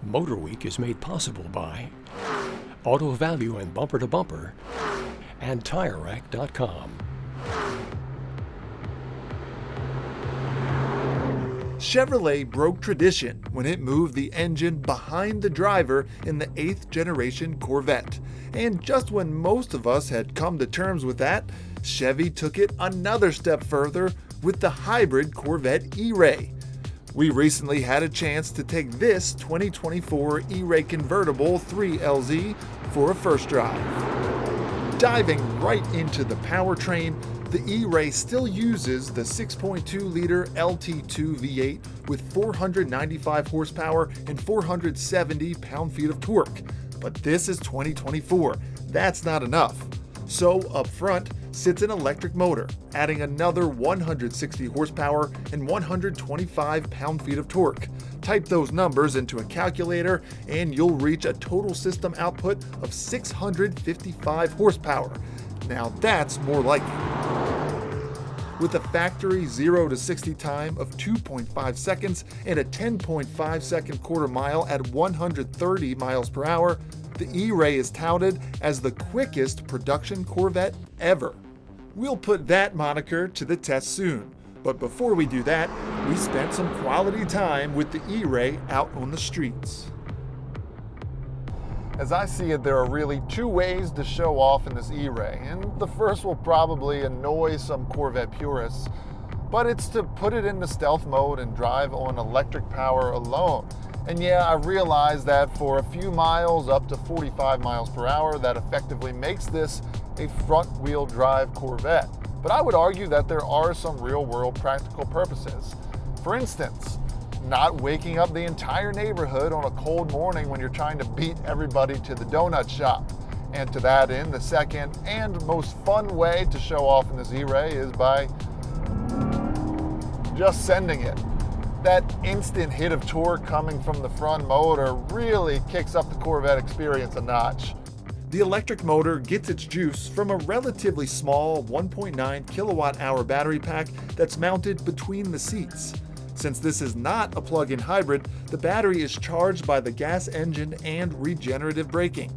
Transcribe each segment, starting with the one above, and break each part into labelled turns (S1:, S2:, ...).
S1: MotorWeek is made possible by Auto Value and Bumper to Bumper and TireRack.com.
S2: Chevrolet broke tradition when it moved the engine behind the driver in the 8th generation Corvette. And just when most of us had come to terms with that, Chevy took it another step further with the Hybrid Corvette E-Ray. We recently had a chance to take this 2024 E-Ray Convertible 3LZ for a first drive. Diving right into the powertrain, the E-Ray still uses the 6.2-liter LT2 V8 with 495 horsepower and 470 pound-feet of torque. But this is 2024. That's not enough. So up front sits an electric motor, adding another 160 horsepower and 125 pound-feet of torque. Type those numbers into a calculator and you'll reach a total system output of 655 horsepower. Now that's more like it. With a factory 0 to 60 time of 2.5 seconds and a 10.5 second quarter mile at 130 miles per hour, the E-Ray is touted as the quickest production Corvette ever. We'll put that moniker to the test soon, but before we do that, we spent some quality time with the E-Ray out on the streets. As I see it, there are really two ways to show off in this E-Ray, and the first will probably annoy some Corvette purists, but it's to put it into stealth mode and drive on electric power alone. And yeah, I realize that for a few miles up to 45 miles per hour, that effectively makes this a front-wheel drive Corvette. But I would argue that there are some real-world practical purposes. For instance, not waking up the entire neighborhood on a cold morning when you're trying to beat everybody to the donut shop. And to that end, the second and most fun way to show off in this E-Ray is by just sending it. That instant hit of torque coming from the front motor really kicks up the Corvette experience a notch. The electric motor gets its juice from a relatively small 1.9 kilowatt-hour battery pack that's mounted between the seats. Since this is not a plug-in hybrid, the battery is charged by the gas engine and regenerative braking.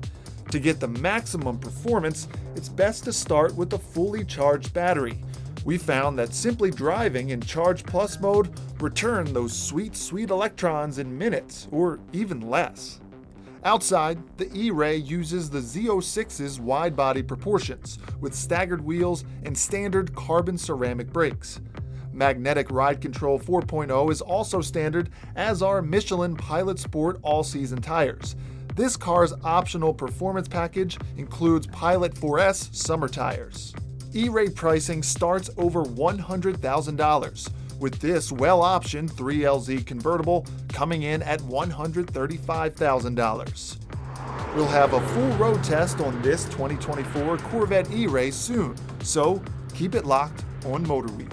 S2: To get the maximum performance, it's best to start with a fully charged battery. We found that simply driving in Charge Plus mode returned those sweet electrons in minutes, or even less. Outside, the E-Ray uses the Z06's wide-body proportions, with staggered wheels and standard carbon ceramic brakes. Magnetic Ride Control 4.0 is also standard, as are Michelin Pilot Sport all-season tires. This car's optional performance package includes Pilot 4S summer tires. E-Ray pricing starts over $100,000, with this well-optioned 3LZ convertible coming in at $135,000. We'll have a full road test on this 2024 Corvette E-Ray soon, so keep it locked on MotorWeek.